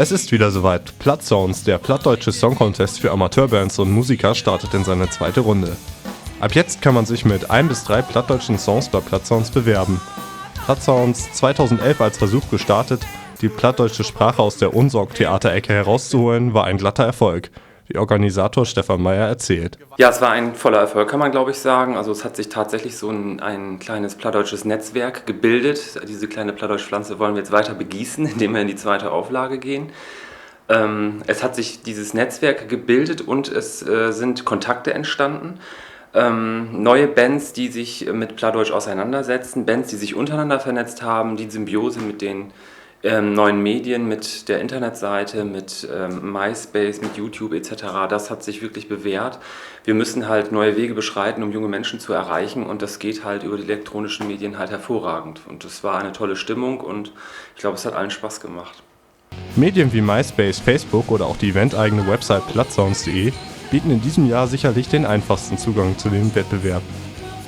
Es ist wieder soweit. Plattsounds, der plattdeutsche Song Contest für Amateurbands und Musiker, startet in seine zweite Runde. Ab jetzt kann man sich mit 1 bis 3 plattdeutschen Songs bei Plattsounds bewerben. Plattsounds 2011 als Versuch gestartet, die plattdeutsche Sprache aus der Unsorg-Theaterecke herauszuholen, war ein glatter Erfolg, wie Organisator Stefan Meyer erzählt. Ja, es war ein voller Erfolg, kann man glaube ich sagen. Also es hat sich tatsächlich so ein kleines plattdeutsches Netzwerk gebildet. Diese kleine Plattdeutsch-Pflanze wollen wir jetzt weiter begießen, indem wir in die zweite Auflage gehen. Es hat sich dieses Netzwerk gebildet und es sind Kontakte entstanden. Neue Bands, die sich mit Plattdeutsch auseinandersetzen, Bands, die sich untereinander vernetzt haben, die Symbiose mit den neuen Medien, mit der Internetseite, mit MySpace, mit YouTube etc., das hat sich wirklich bewährt. Wir müssen halt neue Wege beschreiten, um junge Menschen zu erreichen, und das geht halt über die elektronischen Medien halt hervorragend. Und das war eine tolle Stimmung und ich glaube, es hat allen Spaß gemacht. Medien wie MySpace, Facebook oder auch die eventeigene Website plattsounds.de bieten in diesem Jahr sicherlich den einfachsten Zugang zu dem Wettbewerb.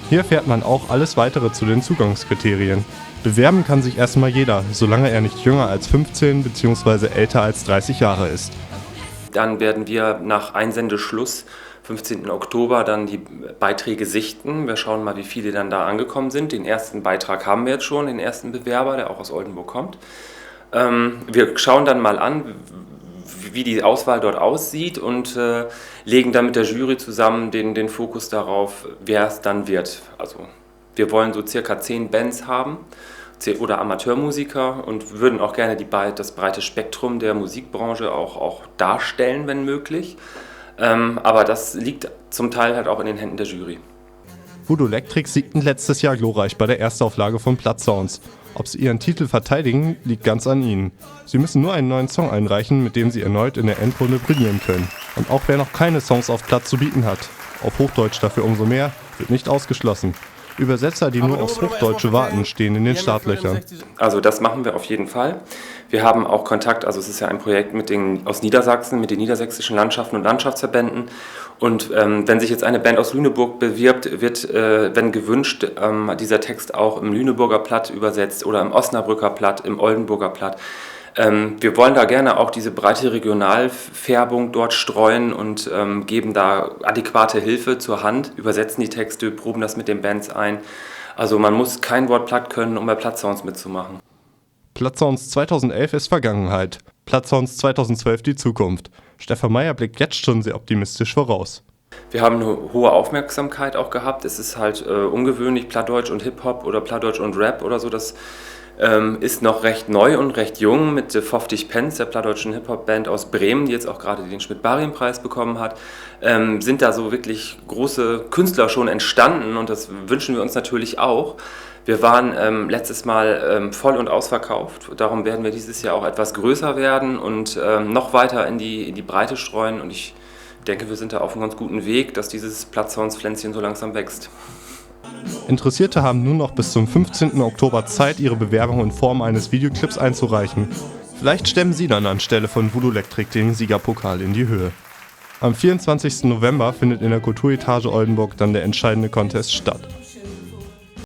Hier erfährt man auch alles weitere zu den Zugangskriterien. Bewerben kann sich erstmal jeder, solange er nicht jünger als 15 bzw. älter als 30 Jahre ist. Dann werden wir nach Einsendeschluss, 15. Oktober, dann die Beiträge sichten. Wir schauen mal, wie viele dann da angekommen sind. Den ersten Beitrag haben wir jetzt schon, den ersten Bewerber, der auch aus Oldenburg kommt. Wir schauen dann mal an, wie die Auswahl dort aussieht und legen dann mit der Jury zusammen den Fokus darauf, wer es dann wird. Also wir wollen so circa 10 Bands haben oder Amateurmusiker und würden auch gerne das breite Spektrum der Musikbranche auch darstellen, wenn möglich. Aber das liegt zum Teil halt auch in den Händen der Jury. Voodoo Electric siegten letztes Jahr glorreich bei der Erstauflage von Plattsounds. Ob sie ihren Titel verteidigen, liegt ganz an ihnen. Sie müssen nur einen neuen Song einreichen, mit dem sie erneut in der Endrunde brillieren können. Und auch wer noch keine Songs auf Platt zu bieten hat, auf Hochdeutsch dafür umso mehr, wird nicht ausgeschlossen. Übersetzer, die nur aufs Hochdeutsche warten, stehen in den Startlöchern. Also das machen wir auf jeden Fall. Wir haben auch Kontakt, also es ist ja ein Projekt aus Niedersachsen, mit den niedersächsischen Landschaften und Landschaftsverbänden. Und wenn sich jetzt eine Band aus Lüneburg bewirbt, wird, wenn gewünscht, dieser Text auch im Lüneburger Platt übersetzt oder im Osnabrücker Platt, im Oldenburger Platt. Wir wollen da gerne auch diese breite Regionalfärbung dort streuen und geben da adäquate Hilfe zur Hand, übersetzen die Texte, proben das mit den Bands ein. Also man muss kein Wort platt können, um bei Plattsounds mitzumachen. Plattsounds 2011 ist Vergangenheit, Plattsounds 2012 die Zukunft. Stefan Meyer blickt jetzt schon sehr optimistisch voraus. Wir haben eine hohe Aufmerksamkeit auch gehabt. Es ist halt ungewöhnlich, Plattdeutsch und Hip-Hop oder Plattdeutsch und Rap oder so, das ist noch recht neu und recht jung mit 50 Pence, der plattdeutschen Hip-Hop-Band aus Bremen, die jetzt auch gerade den Schmidt-Barien-Preis bekommen hat, sind da so wirklich große Künstler schon entstanden und das wünschen wir uns natürlich auch. Wir waren letztes Mal voll und ausverkauft, darum werden wir dieses Jahr auch etwas größer werden und noch weiter in die Breite streuen und ich denke, wir sind da auf einem ganz guten Weg, dass dieses Plattsounds-Pflänzchen so langsam wächst. Interessierte haben nun noch bis zum 15. Oktober Zeit, ihre Bewerbung in Form eines Videoclips einzureichen. Vielleicht stemmen sie dann anstelle von Voodoo Electric den Siegerpokal in die Höhe. Am 24. November findet in der Kulturetage Oldenburg dann der entscheidende Contest statt.